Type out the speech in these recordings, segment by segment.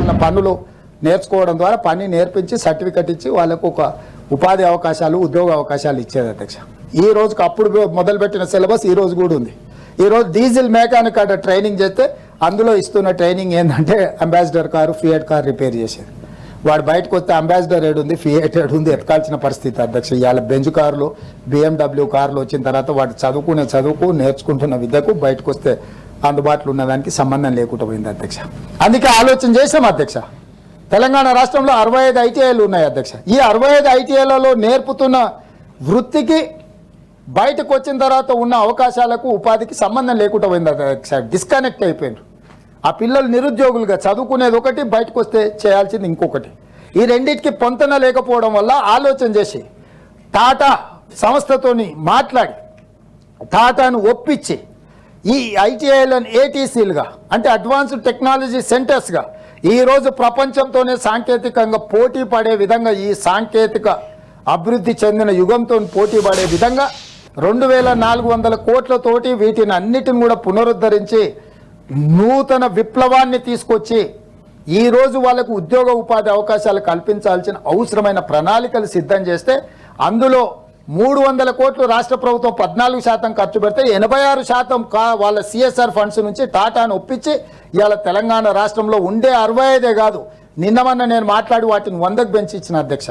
సంబంధించిన పనులు నేర్చుకోవడం ద్వారా పని నేర్పించి సర్టిఫికెట్ ఇచ్చి వాళ్ళకు ఒక ఉపాధి అవకాశాలు ఉద్యోగ అవకాశాలు ఇచ్చేది అధ్యక్ష. ఈ రోజుకి అప్పుడు మొదలుపెట్టిన సిలబస్ ఈ రోజు కూడా ఉంది. ఈరోజు డీజిల్ మెకానిక్ అక్కడ ట్రైనింగ్ చేస్తే అందులో ఇస్తున్న ట్రైనింగ్ ఏంటంటే ambassador car fiat car repair చేసేది. వాడు బయటకు వస్తే అంబాసిడర్ ఏడుంది ఫియట్ ఏడుంది ఎత్తుకాల్సిన పరిస్థితి అధ్యక్ష. ఇవాళ బెంజ్ కార్లు BMW కార్లు వచ్చిన తర్వాత వాడు చదువుకు నేర్చుకుంటున్న విద్యకు బయటకు వస్తే అందుబాటులో ఉన్నదానికి సంబంధం లేకుండా పోయింది అధ్యక్ష. అందుకే ఆలోచన చేసాం అధ్యక్ష. తెలంగాణ రాష్ట్రంలో 65 ITIలు ఉన్నాయి అధ్యక్ష. ఈ 65 ITIలలో నేర్పుతున్న వృత్తికి బయటకు వచ్చిన తర్వాత ఉన్న అవకాశాలకు ఉపాధికి సంబంధం లేకుండా పోయింది అధ్యక్ష. డిస్కనెక్ట్ అయిపోయినారు. ఆ పిల్లలు నిరుద్యోగులుగా చదువుకునేది ఒకటి, బయటకు వస్తే చేయాల్సింది ఇంకొకటి. ఈ రెండింటికి పొంతన లేకపోవడం వల్ల ఆలోచన చేసి టాటా సంస్థతోని మాట్లాడి టాటాను ఒప్పించి ఈ ITIలను ATCలుగా అంటే అడ్వాన్స్డ్ టెక్నాలజీ సెంటర్స్గా ఈరోజు ప్రపంచంతోనే సాంకేతికంగా పోటీ పడే విధంగా ఈ సాంకేతిక అభివృద్ధి చెందిన యుగంతో పోటీ పడే విధంగా 2400 కోట్లతోటి వీటిని అన్నిటిని కూడా పునరుద్ధరించి నూతన విప్లవాన్ని తీసుకొచ్చి ఈరోజు వాళ్ళకు ఉద్యోగ ఉపాధి అవకాశాలు కల్పించాల్సిన అవసరమైన ప్రణాళికలు సిద్ధం చేస్తే అందులో 300 కోట్లు రాష్ట్ర ప్రభుత్వం 14% ఖర్చు పెడితే 86% వాళ్ళ CSR ఫండ్స్ నుంచి టాటాను ఒప్పించి ఇవాళ తెలంగాణ రాష్ట్రంలో ఉండే 65 కాదు నిన్నమన్న నేను మాట్లాడి వాటిని 100కు పెంచి ఇచ్చిన అధ్యక్ష.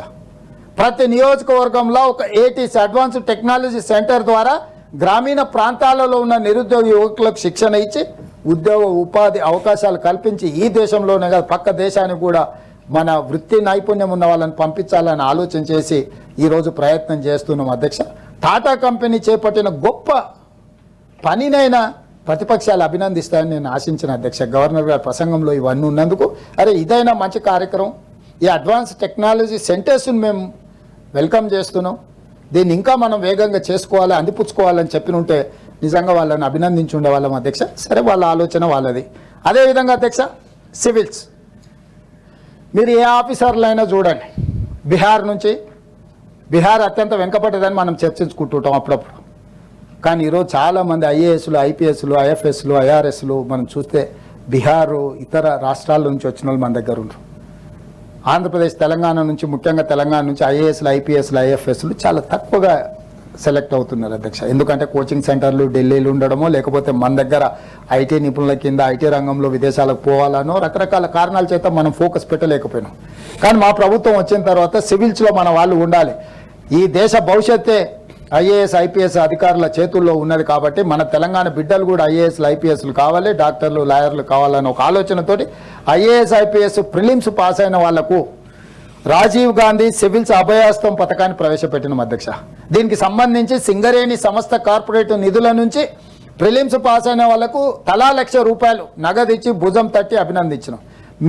ప్రతి నియోజకవర్గంలో ఒక ATC అడ్వాన్స్డ్ టెక్నాలజీ సెంటర్ ద్వారా గ్రామీణ ప్రాంతాలలో ఉన్న నిరుద్యోగ యువకులకు శిక్షణ ఇచ్చి ఉద్యోగ ఉపాధి అవకాశాలు కల్పించి ఈ దేశంలోనే కాదు పక్క దేశానికి కూడా మన వృత్తి నైపుణ్యం ఉన్న వాళ్ళని పంపించాలని ఆలోచన చేసి ఈరోజు ప్రయత్నం చేస్తున్నాం అధ్యక్ష. టాటా కంపెనీ చేపట్టిన గొప్ప పనినైనా ప్రతిపక్షాలు అభినందిస్తాయని నేను ఆశించిన అధ్యక్ష. గవర్నర్ గారి ప్రసంగంలో ఇవన్నీ ఉన్నందుకు అరే ఇదైనా మంచి కార్యక్రమం. ఈ అడ్వాన్స్ టెక్నాలజీ సెంటర్స్ని మేము వెల్కమ్ చేస్తున్నాం. దీన్ని ఇంకా మనం వేగంగా చేసుకోవాలి అందిపుచ్చుకోవాలని చెప్పి ఉంటే నిజంగా వాళ్ళని అభినందించి ఉండేవాళ్ళం అధ్యక్ష. సరే వాళ్ళ ఆలోచన వాళ్ళది. అదేవిధంగా అధ్యక్ష సివిల్స్ మీరు ఏ ఆఫీసర్లైనా చూడండి బీహార్ అత్యంత వెనుకబడ్డదని మనం చర్చించుకుంటుంటాం అప్పుడప్పుడు. కానీ ఈరోజు చాలామంది IASలు IPSలు IFSలు IRSలు మనం చూస్తే బీహారు ఇతర రాష్ట్రాల నుంచి వచ్చిన వాళ్ళు మన దగ్గర ఉంటారు. ఆంధ్రప్రదేశ్ తెలంగాణ నుంచి ముఖ్యంగా తెలంగాణ నుంచి IASలు IPSలు IFSలు చాలా తక్కువగా సెలెక్ట్ అవుతున్నారు అధ్యక్ష. ఎందుకంటే కోచింగ్ సెంటర్లు ఢిల్లీలో ఉండడమో లేకపోతే మన దగ్గర IT నిపుణుల కింద IT రంగంలో విదేశాలకు పోవాలనో రకరకాల కారణాల చేత మనం ఫోకస్ పెట్టలేకపోయినాం. కానీ మా ప్రభుత్వం వచ్చిన తర్వాత సివిల్స్లో మన వాళ్ళు ఉండాలి. ఈ దేశ భవిష్యత్తే IAS IPS అధికారుల చేతుల్లో ఉన్నది కాబట్టి మన తెలంగాణ బిడ్డలు కూడా IASలు IPSలు కావాలి, డాక్టర్లు లాయర్లు కావాలని ఒక ఆలోచనతోటి IAS IPS ప్రిలిమ్స్ పాస్ అయిన వాళ్లకు రాజీవ్ గాంధీ సివిల్స్ అభయాస్తం పథకాన్ని ప్రవేశపెట్టిన అధ్యక్ష. దీనికి సంబంధించి సింగరేణి సంస్థ కార్పొరేట్ నిధుల నుంచి ప్రిలిమ్స్ పాస్ అయిన వాళ్లకు తలా ₹1,00,000 నగదు ఇచ్చి భుజం తట్టి అభినందించినాం.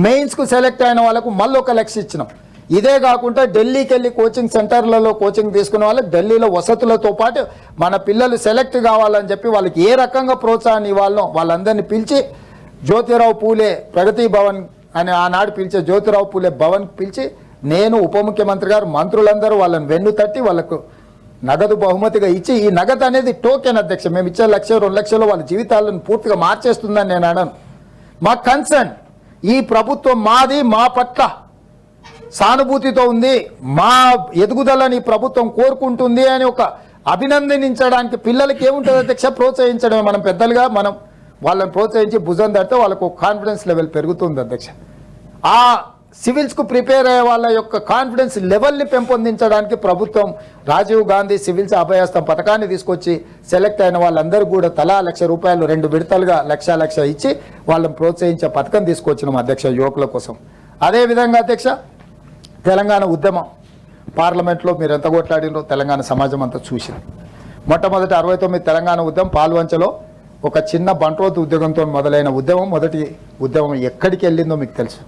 మెయిన్స్కు సెలెక్ట్ అయిన వాళ్ళకు మళ్ళీ ₹1,00,000 ఇచ్చినాం. ఇదే కాకుండా ఢిల్లీకి వెళ్ళి కోచింగ్ సెంటర్లలో కోచింగ్ తీసుకునే వాళ్ళకి ఢిల్లీలో వసతులతో పాటు మన పిల్లలు సెలెక్ట్ కావాలని చెప్పి వాళ్ళకి ఏ రకంగా ప్రోత్సాహాన్ని ఇవ్వాలనో వాళ్ళందరినీ పిలిచి జ్యోతిరావు పూలే ప్రగతి భవన్ అని ఆనాడు పిలిచే జ్యోతిరావు పూలే భవన్ పిలిచి నేను ఉప ముఖ్యమంత్రి గారు మంత్రులందరూ వాళ్ళని వెన్ను తట్టి వాళ్ళకు నగదు బహుమతిగా ఇచ్చి ఈ నగదు అనేది టోకెన్ అధ్యక్ష. మేము ఇచ్చే ₹1,00,000 2,00,000 వాళ్ళ జీవితాలను పూర్తిగా మార్చేస్తుందని నేను అన్నాను. మా కన్సర్న్ ఈ ప్రభుత్వం మాది మా పట్ల సానుభూతితో ఉంది, మా ఎదుగుదలని ప్రభుత్వం కోరుకుంటుంది అని ఒక అభినందించడానికి పిల్లలకి ఏముంటుంది అధ్యక్ష? ప్రోత్సహించడమే. మనం పెద్దలుగా మనం వాళ్ళని ప్రోత్సహించి భుజం తడితే వాళ్ళకు కాన్ఫిడెన్స్ లెవెల్ పెరుగుతుంది అధ్యక్ష. ఆ సివిల్స్కు ప్రిపేర్ అయ్యే వాళ్ళ యొక్క కాన్ఫిడెన్స్ లెవెల్ని పెంపొందించడానికి ప్రభుత్వం రాజీవ్ గాంధీ సివిల్స్ అభయాస్తం పథకాన్ని తీసుకొచ్చి సెలెక్ట్ అయిన వాళ్ళందరూ కూడా తలా ₹1,00,000 2 విడతలుగా లక్ష ఇచ్చి వాళ్ళని ప్రోత్సహించే పథకం తీసుకొచ్చినాం అధ్యక్ష యువకుల కోసం. అదేవిధంగా అధ్యక్ష తెలంగాణ ఉద్యమం పార్లమెంట్లో మీరు ఎంత కొట్లాడినో తెలంగాణ సమాజం అంతా చూసింది. మొట్టమొదటి 69 తెలంగాణ ఉద్యమం పాల్వంచలో ఒక చిన్న బంట్రోతు ఉద్యోగంతో మొదలైన ఉద్యమం. మొదటి ఉద్యమం ఎక్కడికి వెళ్ళిందో మీకు తెలుసు.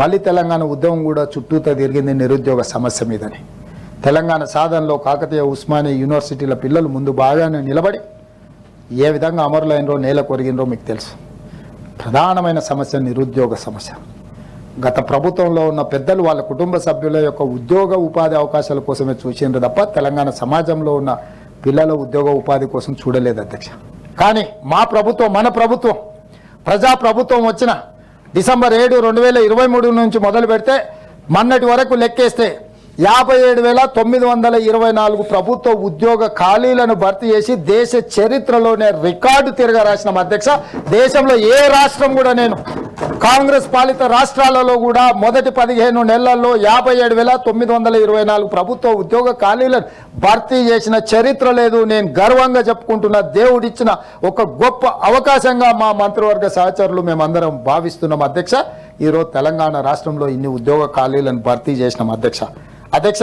మళ్ళీ తెలంగాణ ఉద్యమం కూడా చుట్టూతో తిరిగింది నిరుద్యోగ సమస్య మీదని. తెలంగాణ సాధనలో కాకతీయ ఉస్మానియా యూనివర్సిటీల పిల్లలు ముందు బాగానే నిలబడి ఏ విధంగా అమరులైనరో నేల కొరిగినరో మీకు తెలుసు. ప్రధానమైన సమస్య నిరుద్యోగ సమస్య. గత ప్రభుత్వంలో ఉన్న పెద్దలు వాళ్ళ కుటుంబ సభ్యుల యొక్క ఉద్యోగ ఉపాధి అవకాశాల కోసమే చూసిండ్రు తప్ప తెలంగాణ సమాజంలో ఉన్న పిల్లల ఉద్యోగ ఉపాధి కోసం చూడలేదు అధ్యక్ష. కానీ మా ప్రభుత్వం మన ప్రభుత్వం ప్రజా ప్రభుత్వం వచ్చిన డిసెంబర్ 7, 2023 నుంచి మొదలు పెడితే మొన్నటి వరకు లెక్కేస్తే 57,924 ప్రభుత్వ ఉద్యోగ ఖాళీలను భర్తీ చేసి దేశ చరిత్రలోనే రికార్డు తిరగరాసిన అధ్యక్ష. దేశంలో ఏ రాష్ట్రం కూడా, నేను కాంగ్రెస్ పాలిత రాష్ట్రాలలో కూడా మొదటి 15 నెలల్లో 57,924 ప్రభుత్వ ఉద్యోగ ఖాళీలను భర్తీ చేసిన చరిత్ర లేదు. నేను గర్వంగా చెప్పుకుంటున్న, దేవుడిచ్చిన ఒక గొప్ప అవకాశంగా మా మంత్రివర్గ సహచరులు మేమందరం భావిస్తున్నాం అధ్యక్ష. ఈరోజు తెలంగాణ రాష్ట్రంలో ఇన్ని ఉద్యోగ ఖాళీలను భర్తీ చేసినాం అధ్యక్ష.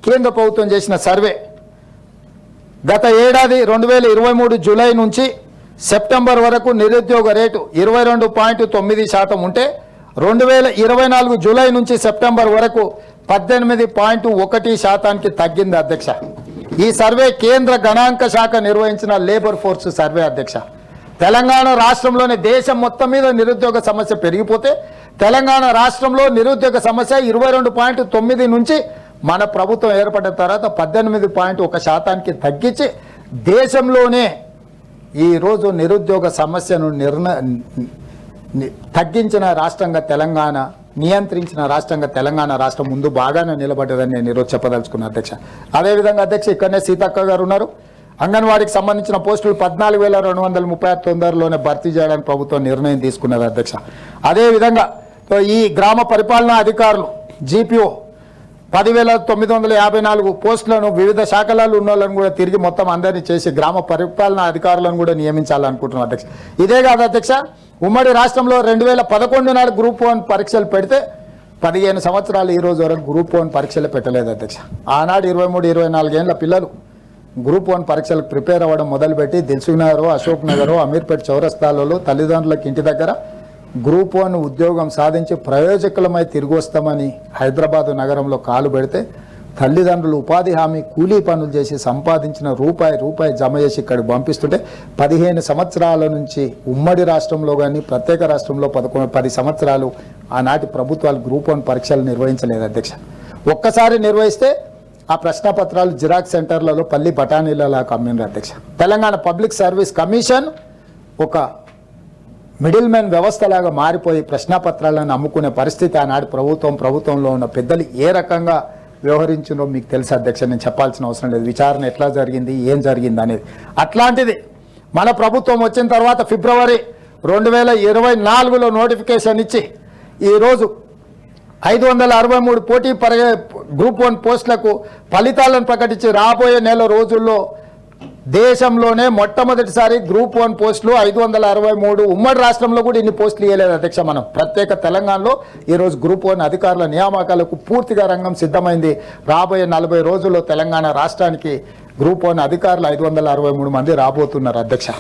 కేంద్ర ప్రభుత్వం చేసిన సర్వే గత ఏడాది 2023 జూలై నుంచి సెప్టెంబర్ వరకు నిరుద్యోగ రేటు 22.9% ఉంటే 2024 జూలై నుంచి సెప్టెంబర్ వరకు 18.1% తగ్గింది అధ్యక్ష. ఈ సర్వే కేంద్ర గణాంక శాఖ నిర్వహించిన లేబర్ ఫోర్స్ సర్వే అధ్యక్ష. తెలంగాణ రాష్ట్రంలోని దేశం మొత్తం మీద నిరుద్యోగ సమస్య పెరిగిపోతే తెలంగాణ రాష్ట్రంలో నిరుద్యోగ సమస్య 22.9 నుంచి మన ప్రభుత్వం ఏర్పడిన తర్వాత 18.1% తగ్గించి దేశంలోనే ఈరోజు నిరుద్యోగ సమస్యను తగ్గించిన రాష్ట్రంగా తెలంగాణ, నియంత్రించిన రాష్ట్రంగా తెలంగాణ రాష్ట్రం ముందు బాగానే నిలబడ్డదని నేను ఈరోజు చెప్పదలుచుకున్నాను అధ్యక్ష. అదేవిధంగా అధ్యక్ష, ఇక్కడనే సీతక్క గారు ఉన్నారు. అంగన్వాడీకి సంబంధించిన పోస్టులు 14,236 తొందరలోనే భర్తీ చేయడానికి ప్రభుత్వం నిర్ణయం తీసుకున్నది అధ్యక్ష. అదేవిధంగా ఈ గ్రామ పరిపాలనా అధికారులు GPO 10,954 పోస్టులను వివిధ శాఖలలో ఉన్న వాళ్ళని కూడా తిరిగి మొత్తం అందరినీ చేసి గ్రామ పరిపాలనా అధికారులను కూడా నియమించాలనుకుంటున్నాం అధ్యక్ష. ఇదే కాదు అధ్యక్ష, ఉమ్మడి రాష్ట్రంలో 2011 నాడు గ్రూప్ 1 పరీక్షలు పెడితే 15 సంవత్సరాలు ఈ రోజు వరకు గ్రూప్ 1 పరీక్షలు పెట్టలేదు అధ్యక్ష. ఆనాడు 23-24 ఏళ్ళ పిల్లలు గ్రూప్ 1 పరీక్షలకు ప్రిపేర్ అవ్వడం మొదలుపెట్టి దిల్సుఖ్ నగర్, అశోక్ నగర్, అమీర్పేట్ చౌరస్తాలలో తల్లిదండ్రులకు ఇంటి దగ్గర గ్రూప్ 1 ఉద్యోగం సాధించి ప్రయోజకులమై తిరిగి వస్తామని హైదరాబాదు నగరంలో కాలు పెడితే తల్లిదండ్రులు ఉపాధి హామీ కూలీ పనులు చేసి సంపాదించిన రూపాయి జమ చేసి ఇక్కడికి పంపిస్తుంటే 15 సంవత్సరాల నుంచి ఉమ్మడి రాష్ట్రంలో కానీ ప్రత్యేక రాష్ట్రంలో 10 సంవత్సరాలు ఆనాటి ప్రభుత్వాలు గ్రూప్ 1 పరీక్షలు నిర్వహించలేదు అధ్యక్ష. ఒక్కసారి నిర్వహిస్తే ఆ ప్రశ్నపత్రాలు జిరాక్స్ సెంటర్లలో పల్లి బఠానీలలా కమ్మిండ్రు అధ్యక్ష. తెలంగాణ పబ్లిక్ సర్వీస్ కమిషన్ ఒక మిడిల్ మ్యాన్ వ్యవస్థలాగా మారిపోయి ప్రశ్నపత్రాలను అమ్ముకునే పరిస్థితి ఆనాడు ప్రభుత్వంలో ఉన్న పెద్దలు ఏ రకంగా వ్యవహరించిందో మీకు తెలుసు అధ్యక్ష. నేను చెప్పాల్సిన అవసరం లేదు. విచారణ ఎట్లా జరిగింది, ఏం జరిగింది అనేది. అట్లాంటిది మన ప్రభుత్వం వచ్చిన తర్వాత ఫిబ్రవరి 2024లో నోటిఫికేషన్ ఇచ్చి ఈరోజు 563 పోటీ గ్రూప్ 1 పోస్టులకు ఫలితాలను ప్రకటించి రాబోయే నెల రోజుల్లో దేశంలోనే మొట్టమొదటిసారి గ్రూప్ 1 పోస్టులు 563, ఉమ్మడి రాష్ట్రంలో కూడా ఇన్ని పోస్టులు ఇవ్వలేదు అధ్యక్ష. మనం ప్రత్యేక తెలంగాణలో ఈరోజు గ్రూప్ 1 అధికారుల నియామకాలకు పూర్తిగా రంగం సిద్ధమైంది. రాబోయే 40 రోజుల్లో తెలంగాణ రాష్ట్రానికి గ్రూప్ 1 అధికారులు 563 మంది రాబోతున్నారు అధ్యక్ష.